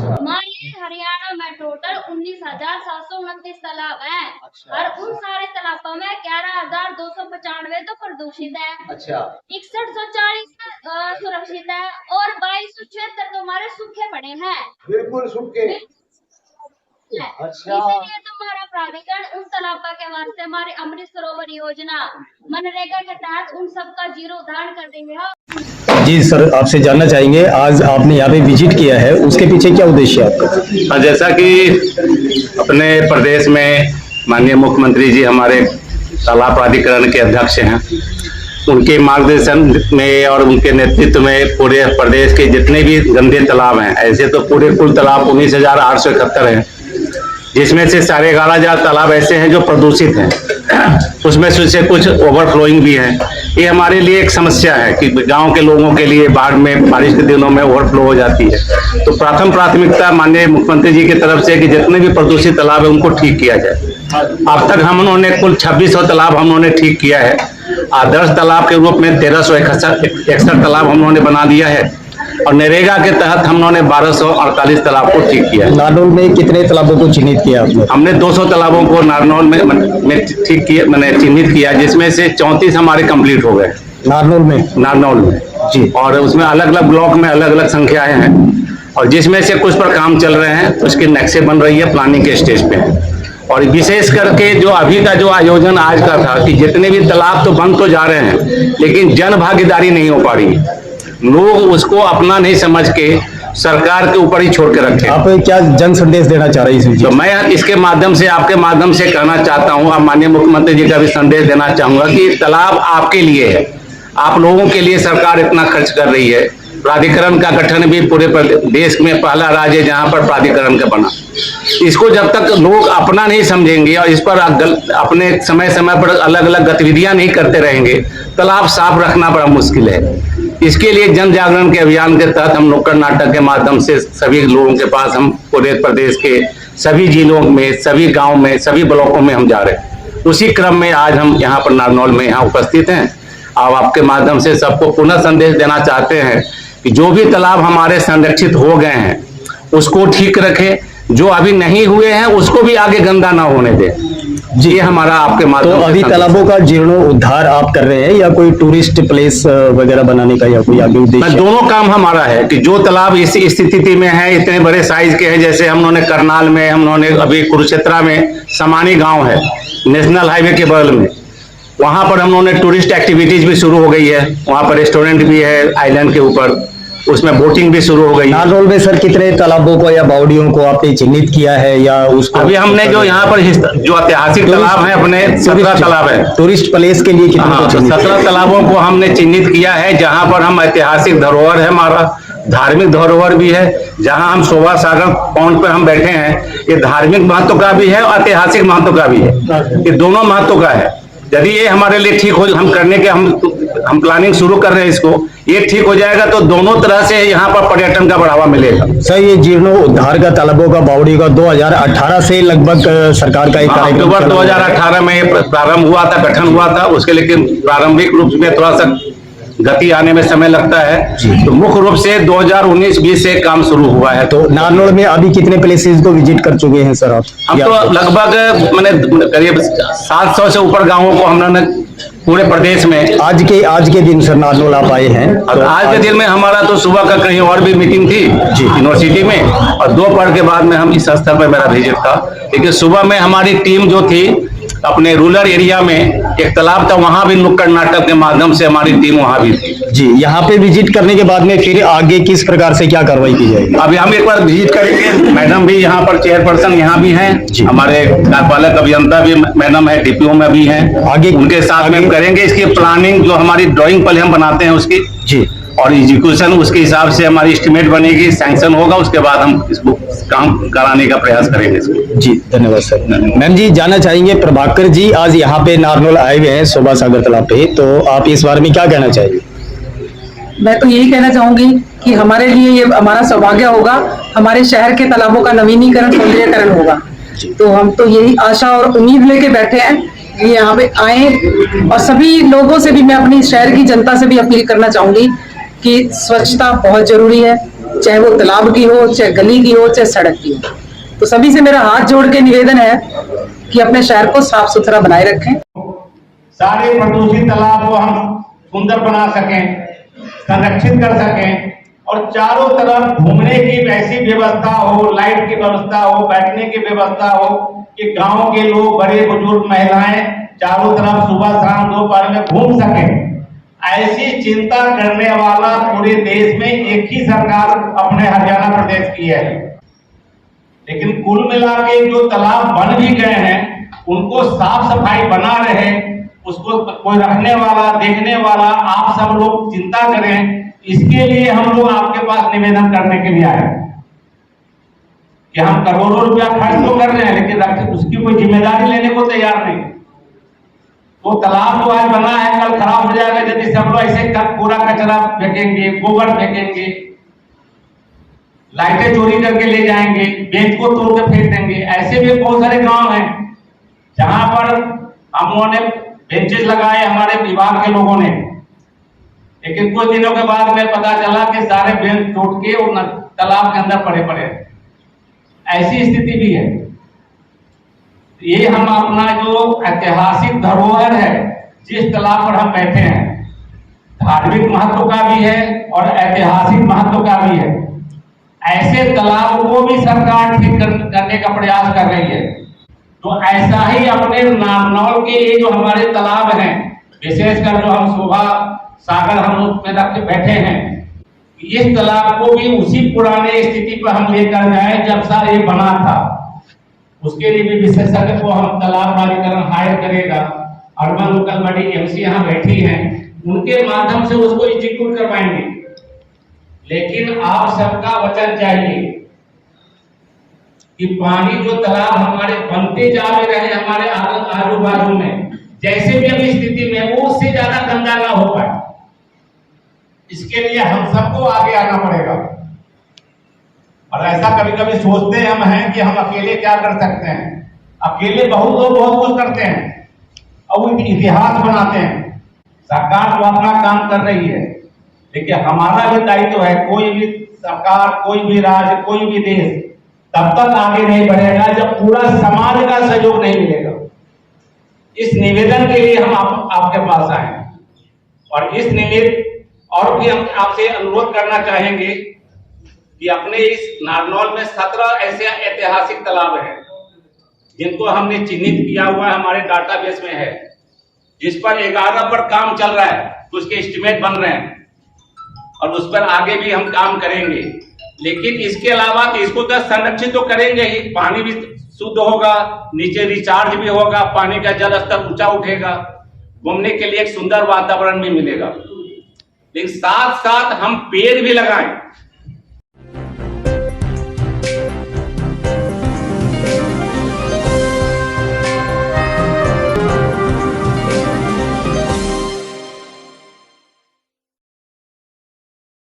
हमारे हरियाणा में टोटल 19,729 तालाब हैं। और उन सारे तालाबों में 11,295 तो प्रदूषित है। 6140 सुरक्षित है और 2276 तो हमारे सूखे पड़े हैं, बिल्कुल सूखे। इसीलिए तो हमारा प्राधिकरण उन तालाबों के वास्ते हमारी अमृत सरोवर योजना मनरेगा के तहत उन सबका जीरो उद्धारण कर देंगे। जी सर, आपसे जानना चाहेंगे, आज आपने यहाँ पे विजिट किया है, उसके पीछे क्या उद्देश्य है आपका? जैसा कि अपने प्रदेश में माननीय मुख्यमंत्री जी हमारे तालाब प्राधिकरण के अध्यक्ष हैं, उनके मार्गदर्शन में और उनके नेतृत्व में पूरे प्रदेश के जितने भी गंदे तालाब हैं, ऐसे तो पूरे कुल तालाब 19,871 हैं, जिसमें से 11,500 तालाब ऐसे हैं जो प्रदूषित हैं, उसमें से कुछ ओवरफ्लोइंग भी है। ये हमारे लिए एक समस्या है कि गांव के लोगों के लिए बाढ़ में, बारिश के दिनों में ओवरफ्लो हो जाती है। तो प्रथम प्राथमिकता माननीय मुख्यमंत्री जी की तरफ से कि जितने भी प्रदूषित तालाब है उनको ठीक किया जाए। अब तक हम उन्होंने कुल 2600 तालाब हम उन्होंने ठीक किया है। आदर्श तालाब के रूप में 1361 तालाब हम उन्होंने बना दिया है और नरेगा के तहत हम उन्होंने 1248 तालाब को ठीक किया। नारनौल में कितने तालाबों को चिन्हित किया आपने? हमने 200 तालाबों को नारनौल में ठीक किया, मैंने चिन्हित किया, जिसमें से 34 हमारे कंप्लीट हो गए नारनौल में जी। और उसमें अलग अलग ब्लॉक में अलग अलग संख्याएं हैं और जिसमें से कुछ पर काम चल रहे हैं, उसकी नक्शे बन रही है, प्लानिंग के स्टेज पे है। और विशेष करके जो अभी का जो आयोजन आज का था कि जितने भी तालाब तो बंद तो जा रहे हैं, लेकिन जन भागीदारी नहीं हो पा रही है। लोग उसको अपना नहीं समझ के सरकार के ऊपर ही छोड़ के रखे। आप क्या जन संदेश देना चाह रहे हैं? तो मैं इसके माध्यम से, आपके माध्यम से कहना चाहता हूँ, अब माननीय मुख्यमंत्री जी का भी संदेश देना चाहूंगा कि तालाब आपके लिए है, आप लोगों के लिए सरकार इतना खर्च कर रही है। प्राधिकरण का गठन भी पूरे देश में पहला राज्य है जहां पर प्राधिकरण का बना। इसको जब तक लोग अपना नहीं समझेंगे और इस पर अपने समय समय पर अलग अलग गतिविधियां नहीं करते रहेंगे, तालाब साफ रखना बड़ा मुश्किल है। इसके लिए जन जागरण के अभियान के तहत हम नुक्कड़ नाटक के माध्यम से सभी लोगों के पास, हम पूरे प्रदेश के सभी जिलों में, सभी गाँव में, सभी ब्लॉकों में हम जा रहे हैं। उसी क्रम में आज हम यहाँ पर नारनौल में यहाँ उपस्थित हैं। अब आपके माध्यम से सबको पुनः संदेश देना चाहते हैं कि जो भी तालाब हमारे संरक्षित हो गए हैं उसको ठीक रखें, जो अभी नहीं हुए हैं उसको भी आगे गंदा ना होने दें। जी, ये हमारा आपके माध्यम। तो अभी तालाबों का जीर्णोद्धार आप कर रहे हैं या कोई टूरिस्ट प्लेस वगैरह बनाने का या कोई आगे उद्देश्य? दोनों काम हमारा है कि जो तालाब इस स्थिति में है, इतने बड़े साइज के हैं, जैसे हम लोगों ने करनाल में, हम लोगों ने अभी कुरुक्षेत्रा में समानी गाँव है नेशनल हाईवे के बगल में, वहां पर हम लोगों ने टूरिस्ट एक्टिविटीज भी शुरू हो गई है। वहां पर रेस्टोरेंट भी है आइलैंड के ऊपर, उसमें बोटिंग भी शुरू हो गई। नारनौल में सर कितने तालाबों को या बावड़ियों को आपने चिन्हित किया है या उसको? अभी हमने जो यहाँ पर जो ऐतिहासिक तालाब है अपने 17 तालाब है टूरिस्ट प्लेस के लिए कितने? 17 तालाबों को हमने चिन्हित किया है, जहाँ पर हम ऐतिहासिक धरोहर है, हमारा धार्मिक धरोहर भी है। जहाँ हम शोभा सागर पॉइंट पर हम बैठे हैं, ये धार्मिक महत्व का भी है और ऐतिहासिक महत्व का भी है, ये दोनों महत्व का है। यदि ये हमारे लिए ठीक हो, हम करने के हम प्लानिंग शुरू कर रहे हैं, इसको ये ठीक हो जाएगा तो दोनों तरह से यहाँ पर पर्यटन का बढ़ावा मिलेगा। सर, ये जीर्णोद्धार का तालाबों का बावड़ी का 2018 से लगभग सरकार का एक अक्टूबर 2018 में प्रारंभ हुआ था, गठन हुआ था उसके, लेकिन प्रारंभिक रूप में थोड़ा सा गति आने में समय लगता है। तो मुख्य रूप से 2019-20 से काम शुरू हुआ है। तो नारनौल में अभी कितने प्लेसेस को विजिट कर चुके हैं सर आप? हम तो लगभग मैंने करीब 700 से ऊपर गांवों को हमने पूरे प्रदेश में। आज के दिन सर नारनौल आप आए हैं तो आज के दिन में हमारा तो सुबह का कहीं और भी मीटिंग थी यूनिवर्सिटी में, और दोपहर के बाद में हम इस स्थल पर मेरा विजिट था। लेकिन सुबह में हमारी टीम जो थी अपने रूरल एरिया में एक तालाब था, वहां भी नुक्कड़ नाटक के माध्यम से हमारी टीम वहां भी थी। जी, यहाँ पे विजिट करने के बाद में फिर आगे किस प्रकार से क्या कार्रवाई की जाएगी? अभी हम एक बार विजिट करेंगे, मैडम भी यहाँ पर चेयरपर्सन यहाँ भी हैं, हमारे कार्यपालक अभियंता भी मैडम है, डीपीओ में भी हैं, आगे उनके साथ में करेंगे इसकी प्लानिंग, जो हमारी ड्राइंग पहले हम बनाते हैं उसकी जी, और एग्जीक्यूशन उसके हिसाब से हमारी एस्टिमेट बनेगी, सैंक्शन होगा, उसके बाद हम इसको काम कराने का प्रयास करेंगे इसको। जी, धन्यवाद सर। मैम जी, जानना चाहेंगे, प्रभाकर जी आज यहाँ पे नारनौल आए हुए हैं शोभा सागर तालाब पे, तो आप इस बारे में क्या कहना चाहेंगे? मैं तो यही कहना चाहूंगी कि हमारे लिए ये हमारा सौभाग्य होगा, हमारे शहर के तालाबों का नवीनीकरण, सौंदर्यीकरण होगा। तो हम तो यही आशा और उम्मीद लेके बैठे हैं कि यहाँ पे आए, और सभी लोगों से भी मैं अपनी शहर की जनता से भी अपील करना चाहूंगी कि स्वच्छता बहुत जरूरी है, चाहे वो तालाब की हो, चाहे गली की हो, चाहे सड़क की हो। तो सभी से मेरा हाथ जोड़ के निवेदन है कि अपने शहर को साफ सुथरा बनाए रखें। सारे प्रदूषित तालाब को हम सुंदर बना सकें, संरक्षित कर सकें और चारों तरफ घूमने की ऐसी व्यवस्था हो, लाइट की व्यवस्था हो, बैठने की व्यवस्था हो कि गांव के लोग, बड़े बुजुर्ग, महिलाएं चारों तरफ सुबह शाम दोपहर में घूम सकें। ऐसी चिंता करने वाला पूरे देश में एक ही सरकार अपने हरियाणा प्रदेश की है। लेकिन कुल मिला के जो तालाब बन भी गए हैं उनको साफ सफाई बना रहे, उसको कोई रखने वाला, देखने वाला आप सब लोग चिंता करें। इसके लिए हम लोग आपके पास निवेदन करने के लिए आए कि हम करोड़ों रुपया खर्च तो कर रहे हैं लेकिन उसकी कोई जिम्मेदारी लेने को तैयार नहीं। तो तालाब जो आज बना है कल खराब हो जाएगा यदि सब लोग ऐसे पूरा कचरा फेंकेंगे, गोबर फेंकेंगे, लाइटें चोरी करके ले जाएंगे, बेंच को तोड़ के फेंक देंगे। ऐसे भी बहुत सारे गांव हैं जहां पर हम लोगों ने बेंचेस लगाए, हमारे विभाग के लोगों ने, लेकिन कुछ दिनों के बाद में पता चला कि सारे बेंच टूट के और तालाब के अंदर पड़े पड़े। ऐसी स्थिति भी है। ये हम अपना जो ऐतिहासिक धरोहर है, जिस तालाब पर हम बैठे हैं, धार्मिक महत्व का भी है और ऐतिहासिक महत्व का भी है। ऐसे तालाब को भी सरकार ठीक करने का प्रयास कर रही है। तो ऐसा ही अपने नारनौल के ये जो हमारे तालाब हैं, विशेषकर जो हम शोभा सागर हम लोग में रख के बैठे हैं, इस तालाब को भी उसी पुराने स्थिति पर हम लेकर जाए जब सर ये बना था। उसके लिए भी विशेषज्ञ को हम तालाब प्राधिकरण हायर करेगा। अर्बन लोकल बॉडी एमसी यहाँ बैठी हैं, उनके माध्यम से उसको एग्जीक्यूट करवाएंगे। लेकिन आप सबका वचन चाहिए कि पानी जो तालाब हमारे बनते जा रहे, हमारे आजू बाजू में जैसे भी अभी स्थिति में, वो उससे ज्यादा गंदा ना हो पाए। इसके लिए हम सबको आगे आना पड़ेगा। और ऐसा कभी कभी सोचते हम हैं कि हम अकेले क्या कर सकते हैं। अकेले बहुत लोग बहुत कुछ करते हैं और वो इतिहास बनाते हैं। सरकार तो अपना काम कर रही है, लेकिन हमारा भी दायित्व है। कोई भी सरकार, कोई भी राज्य, कोई भी देश तब तक आगे नहीं बढ़ेगा जब पूरा समाज का सहयोग नहीं मिलेगा। इस निवेदन के लिए हम आपके पास आए और इस निमित्त और भी हम आपसे अनुरोध करना चाहेंगे कि अपने इस नारनौल में 17 ऐसे ऐतिहासिक तालाब हैं जिनको हमने चिन्हित किया हुआ है, हमारे डाटाबेस में है, जिस पर 11 पर काम चल रहा है, तो उसके एस्टिमेट बन रहे हैं और उस पर आगे भी हम काम करेंगे। लेकिन इसके अलावा इसको तो संरक्षित तो करेंगे ही, पानी भी शुद्ध होगा, नीचे रिचार्ज भी होगा, पानी का जल स्तर ऊंचा उठेगा, घूमने के लिए एक सुंदर वातावरण भी मिलेगा। लेकिन साथ साथ हम पेड़ भी लगाएं।